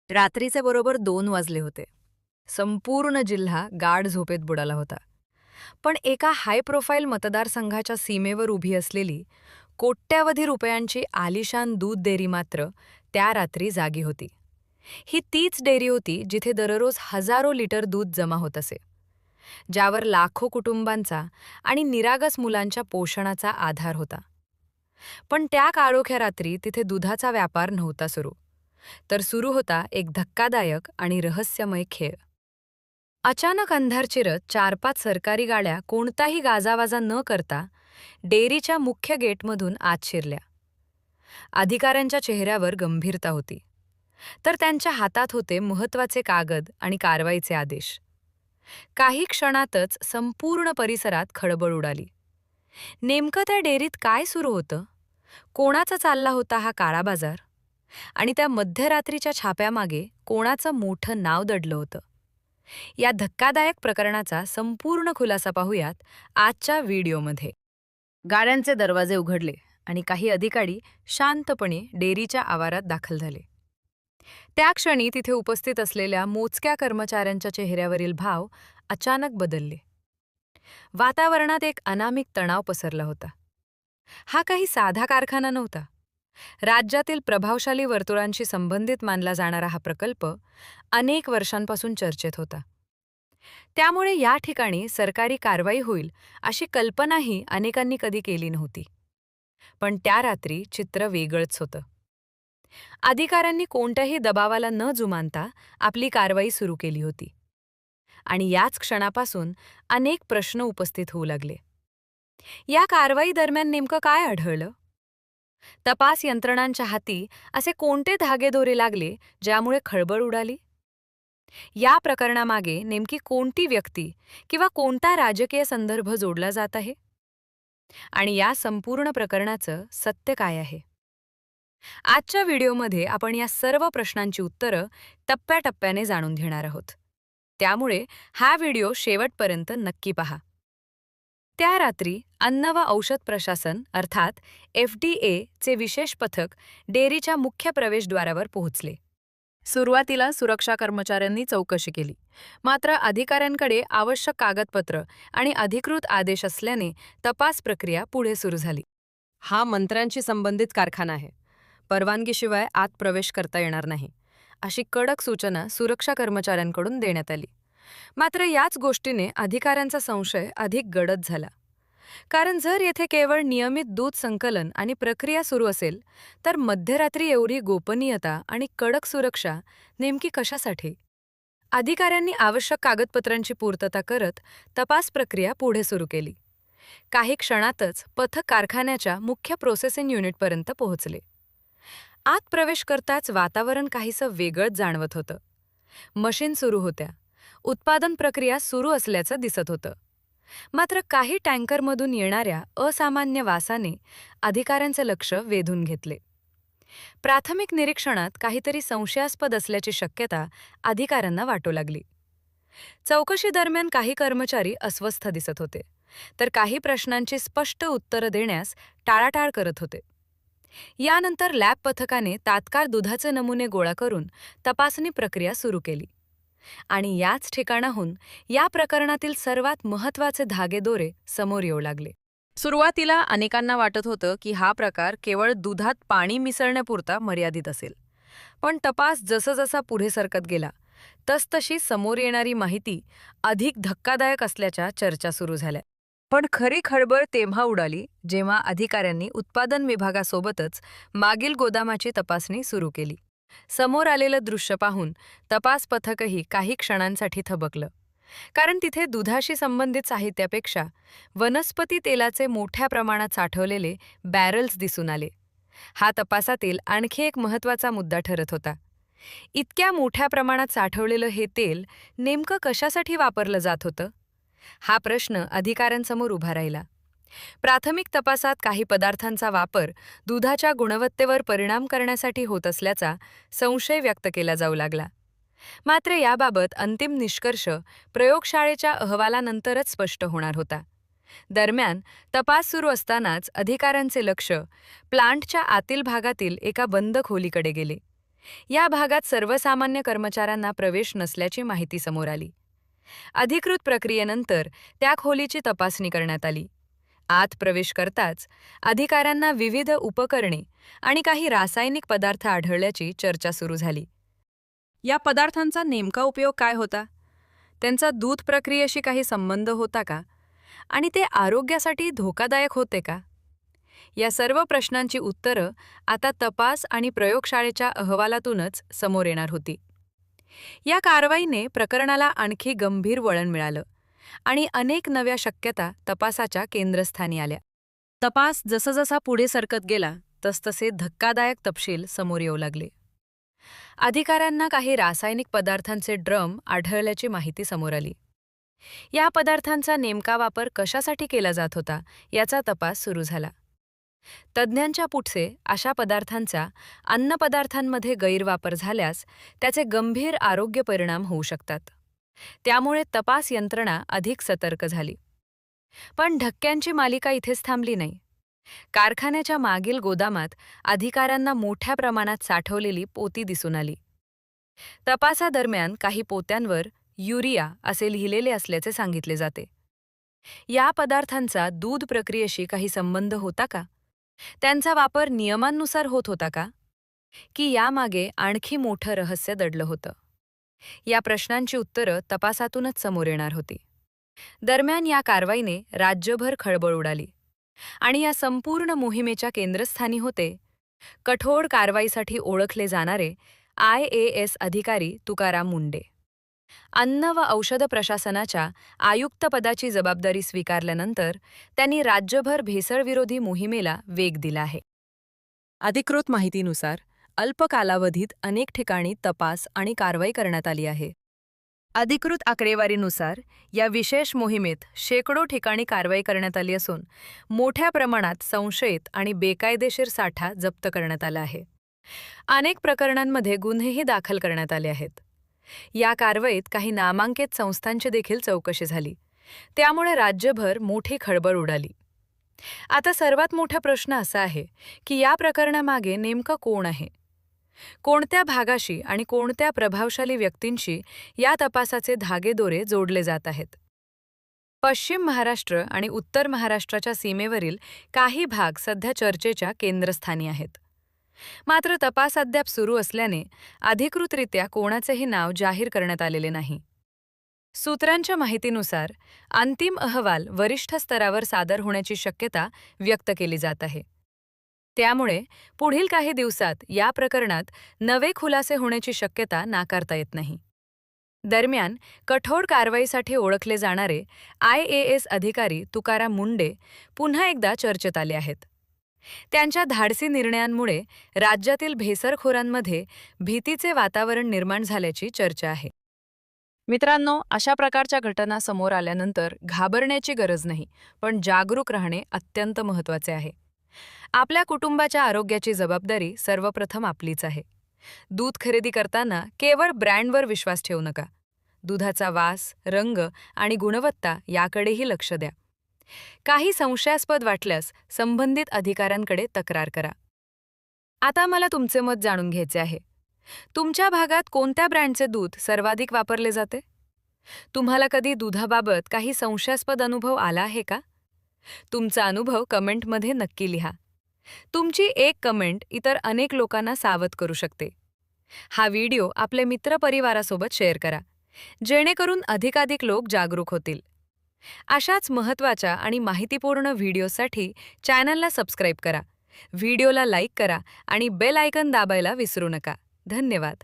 रात्रीचे बरोबर 2 वाजले होते. संपूर्ण जिल्हा गाढ झोपेत बुडाला होता. पण एका हाय प्रोफाईल मतदारसंघाच्या सीमेवर उभी असलेली कोट्यावधी रुपयांची आलिशान दूध डेअरी मात्र त्या रात्री जागी होती. ही तीच डेअरी होती जिथे दररोज हजारो लिटर दूध जमा होत असे, ज्यावर लाखो कुटुंबांचा आणि निरागस मुलांच्या पोषणाचा आधार होता. पण त्या काळोख्या रात्री तिथे दुधाचा व्यापार नव्हता सुरू, तर सुरू होता एक धक्कादायक आणि रहस्यमय खेळ. अचानक अंधार चिरत 4-5 सरकारी गाड्या कोणताही गाजावाजा न करता डेअरीच्या मुख्य गेटमधून आत शिरल्या. अधिकाऱ्यांच्या चेहऱ्यावर गंभीरता होती, तर त्यांच्या हातात होते महत्त्वाचे कागद आणि कारवाईचे आदेश. काही क्षणातच संपूर्ण परिसरात खळबळ उडाली. नेमकं त्या डेअरीत काय सुरू होतं? कोणाचा चालला होता हा काळा बाजार? आणि त्या मध्यरात्रीच्या छाप्यामागे कोणाचं मोठं नाव दडलं होतं? या धक्कादायक प्रकरणाचा संपूर्ण खुलासा पाहूयात आजच्या व्हिडिओमध्ये. गाड्यांचे दरवाजे उघडले आणि काही अधिकारी शांतपणे डेअरीच्या आवारात दाखल झाले. त्या क्षणी तिथे उपस्थित असलेल्या मोजक्या कर्मचाऱ्यांच्या चेहऱ्यावरील भाव अचानक बदलले. वातावरणात एक अनामिक तणाव पसरला होता. हा काही साधा कारखाना नव्हता. राज्यातील प्रभावशाली वर्तुळांशी संबंधित मानला जाणारा हा प्रकल्प अनेक वर्षांपासून चर्चेत होता. त्यामुळे या ठिकाणी सरकारी कारवाई होईल अशी कल्पनाही अनेकांनी कधी केली नव्हती. पण त्या रात्री चित्र वेगळंच होतं. अधिकाऱ्यांनी कोणत्याही दबावाला न जुमानता आपली कारवाई सुरू केली होती. आणि याच क्षणापासून अनेक प्रश्न उपस्थित होऊ लागले. या कारवाई दरम्यान नेमकं काय आढळलं? तपास यंत्रणांच्या हाती असे कोणते धागेदोरे लागले ज्यामुळे खळबळ उडाली? या प्रकरणामागे नेमकी कोणती व्यक्ती किंवा कोणता राजकीय संदर्भ जोडला जात आहे? आणि या संपूर्ण प्रकरणाचं सत्य काय आहे? आजच्या व्हिडिओमध्ये आपण या सर्व प्रश्नांची उत्तरं टप्प्याटप्प्याने जाणून घेणार आहोत. त्यामुळे हा व्हिडिओ शेवटपर्यंत नक्की पहा. त्या रात्री अन्न व औषध प्रशासन अर्थात FDA चे विशेष पथक डेअरीच्या मुख्य प्रवेशद्वारावर पोहोचले. सुरुवातीला सुरक्षा कर्मचाऱ्यांनी चौकशी केली, मात्र अधिकाऱ्यांकडे आवश्यक कागदपत्र आणि अधिकृत आदेश असल्याने तपास प्रक्रिया पुढे सुरू झाली. हा मंत्र्यांशी संबंधित कारखाना आहे. परवानगीशिवाय आत प्रवेश करता येणार नाही, अशी कडक सूचना सुरक्षा कर्मचाऱ्यांकडून देण्यात आली. मात्र याच गोष्टीने अधिकाऱ्यांचा संशय अधिक गडद झाला. कारण जर येथे केवळ नियमित दूध संकलन आणि प्रक्रिया सुरू असेल, तर मध्यरात्री एवढी गोपनीयता आणि कडक सुरक्षा नेमकी कशासाठी? अधिकाऱ्यांनी आवश्यक कागदपत्रांची पूर्तता करत तपास प्रक्रिया पुढे सुरू केली. काही क्षणातच पथक कारखान्याच्या मुख्य प्रोसेसिंग युनिटपर्यंत पोहोचले. आत प्रवेश करताच वातावरण काहीसं वेगळंच जाणवत होतं. मशीन सुरू होत्या, उत्पादन प्रक्रिया सुरू असल्याचं दिसत होतं. मात्र काही टँकरमधून येणाऱ्या असामान्य वासाने अधिकाऱ्यांचं लक्ष वेधून घेतले. प्राथमिक निरीक्षणात काहीतरी संशयास्पद असल्याची शक्यता अधिकाऱ्यांना वाटू लागली. चौकशी दरम्यान काही कर्मचारी अस्वस्थ दिसत होते, तर काही प्रश्नांची स्पष्ट उत्तरं देण्यास टाळाटाळ करत होते. यानंतर लॅब पथकाने तात्काळ दुधाचे नमुने गोळा करून तपासणी प्रक्रिया सुरू केली. आणि याच ठिकाणाहून या प्रकरणातील सर्वात महत्त्वाचे धागेदोरे समोर येऊ लागले. सुरुवातीला अनेकांना वाटत होतं की हा प्रकार केवळ दुधात पाणी मिसळण्यापुरता मर्यादित असेल. पण तपास जसजसा पुढे सरकत गेला, तसतशी समोर येणारी माहिती अधिक धक्कादायक असल्याच्या चर्चा सुरू झाल्या. पण खरी खळबळ तेव्हा उडाली जेव्हा अधिकाऱ्यांनी उत्पादन विभागासोबतच मागील गोदामाची तपासणी सुरू केली. समोर आलेलं दृश्य पाहून तपास पथकही काही क्षणांसाठी थबकलं. कारण तिथे दुधाशी संबंधित साहित्यापेक्षा वनस्पती तेलाचे मोठ्या प्रमाणात साठवलेले बॅरल्स दिसून आले. हा तपासातील आणखी एक महत्त्वाचा मुद्दा ठरत होता. इतक्या मोठ्या प्रमाणात साठवलेलं हे तेल नेमकं कशासाठी वापरलं जात होतं? हा प्रश्न अधिकाऱ्यांसमोर उभा राहिला. प्राथमिक तपासात काही पदार्थांचा वापर दुधाच्या गुणवत्तेवर परिणाम करण्यासाठी होत असल्याचा संशय व्यक्त केला जाऊ लागला. मात्र याबाबत अंतिम निष्कर्ष प्रयोगशाळेच्या अहवालानंतरच स्पष्ट होणार होता. दरम्यान तपास सुरू असतानाच अधिकाऱ्यांचे लक्ष प्लांटच्या आतील भागातील एका बंद खोलीकडे गेले. या भागात सर्वसामान्य कर्मचाऱ्यांना प्रवेश नसल्याची माहिती समोर आली. अधिकृत प्रक्रियेनंतर त्या खोलीची तपासणी करण्यात आली. आत प्रवेश करताच अधिकाऱ्यांना विविध उपकरणे आणि काही रासायनिक पदार्थ आढळल्याची चर्चा सुरू झाली. या पदार्थांचा नेमका उपयोग काय होता? त्यांचा दूध प्रक्रियेशी काही संबंध होता का? आणि ते आरोग्यासाठी धोकादायक होते का? या सर्व प्रश्नांची उत्तरं आता तपास आणि प्रयोगशाळेच्या अहवालातूनच समोर येणार होती. या कारवाईने प्रकरणाला आणखी गंभीर वळण मिळालं आणि अनेक नव्या शक्यता तपासाच्या केंद्रस्थानी आल्या. तपास जसजसा पुढे सरकत गेला तसतसे धक्कादायक तपशील समोर येऊ लागले. अधिकाऱ्यांना काही रासायनिक पदार्थांचे ड्रम आढळल्याची माहिती समोर आली. या पदार्थांचा नेमका वापर कशासाठी केला जात होता याचा तपास सुरू झाला. तज्ज्ञांच्या पुढचे अशा पदार्थांचा अन्नपदार्थांमध्ये गैरवापर झाल्यास त्याचे गंभीर आरोग्य परिणाम होऊ शकतात. त्यामुळे तपास यंत्रणा अधिक सतर्क झाली. पण धक्क्यांची मालिका इथेच थांबली नाही. कारखान्याच्या मागील गोदामात अधिकाऱ्यांना मोठ्या प्रमाणात साठवलेली पोती दिसून आली. तपासादरम्यान काही पोत्यांवर युरिया असे लिहिलेले असल्याचे सांगितले जाते. या पदार्थांचा दूध प्रक्रियेशी काही संबंध होता का? त्यांचा वापर नियमांनुसार होत होता का? की यामागे आणखी मोठं रहस्य दडलं होतं? या प्रश्नांची उत्तरं तपासातूनच समोर येणार होती. दरम्यान या कारवाईने राज्यभर खळबळ उडाली आणि या संपूर्ण मोहिमेच्या केंद्रस्थानी होते कठोर कारवाईसाठी ओळखले जाणारे IAS अधिकारी तुकाराम मुंडे. अन्न व औषध प्रशासनाच्या आयुक्तपदाची जबाबदारी स्वीकारल्यानंतर त्यांनी राज्यभर भेसळविरोधी मोहिमेला वेग दिला आहे. अधिकृत माहितीनुसार अल्प कालावधीत अनेक ठिकाणी तपास आणि कारवाई करण्यात आली आहे. अधिकृत आकडेवारीनुसार या विशेष मोहिमेत शेकडो ठिकाणी कारवाई करण्यात आली असून मोठ्या प्रमाणात संशयित आणि बेकायदेशीर साठा जप्त करण्यात आला आहे. अनेक प्रकरणांमध्ये गुन्हेही दाखल करण्यात आले आहेत. या कारवाईत काही नामांकित संस्थांची देखील चौकशी झाली. त्यामुळे राज्यभर मोठी खळबळ उडाली. आता सर्वात मोठा प्रश्न असा आहे की या प्रकरणामागे नेमकं कोण आहे? कोणत्या भागाशी आणि कोणत्या प्रभावशाली व्यक्तींशी या तपासाचे धागेदोरे जोडले जात आहेत? पश्चिम महाराष्ट्र आणि उत्तर महाराष्ट्राच्या सीमेवरील काही भाग सध्या चर्चेच्या केंद्रस्थानी आहेत. मात्र तपास अद्याप सुरू असल्याने अधिकृतरित्या कोणाचेही नाव जाहीर करण्यात आलेले नाही. सूत्रांच्या माहितीनुसार अंतिम अहवाल वरिष्ठ स्तरावर सादर होण्याची शक्यता व्यक्त केली जात आहे. त्यामुळे पुढील काही दिवसात या प्रकरणात नवे खुलासे होण्याची शक्यता नाकारता येत नाही. दरम्यान कठोर कारवाईसाठी ओळखले जाणारे IAS अधिकारी तुकाराम मुंडे पुन्हा एकदा चर्चेत आले आहेत. त्यांच्या धाडसी निर्णयांमुळे राज्यातील भेसळखोरांमध्ये भीतीचे वातावरण निर्माण झाल्याची चर्चा आहे. मित्रांनो, अशा प्रकारच्या घटना समोर आल्यानंतर घाबरण्याची गरज नाही, पण जागरूक राहणे अत्यंत महत्त्वाचे आहे. आपल्या कुटुंबाच्या आरोग्याची जबाबदारी सर्वप्रथम आपलीच आहे. दूध खरेदी करताना केवळ ब्रँडवर विश्वास ठेवू नका. दुधाचा वास, रंग आणि गुणवत्ता याकडेही लक्ष द्या. काही संशयास्पद वाटल्यास संबंधित अधिकाऱ्यांकडे तक्रार करा. आता मला तुमचे मत जाणून घ्यायचे आहे. तुमच्या भागात कोणत्या ब्रँडचे दूध सर्वाधिक वापरले जाते? तुम्हाला कधी दुधाबाबत काही संशयास्पद अनुभव आला आहे का? तुमचा अनुभव कमेंटमध्ये नक्की लिहा. तुमची एक कमेंट इतर अनेक लोकांना सावध करू शकते. हा व्हिडिओ आपले मित्रपरिवारासोबत शेअर करा, जेणेकरून अधिकाधिक लोक जागरूक होतील. अशाच महत्त्वाच्या आणि माहितीपूर्ण व्हिडिओसाठी चॅनलला सबस्क्राईब करा, व्हिडिओला लाईक करा आणि बेल आयकॉन दाबायला विसरू नका. धन्यवाद.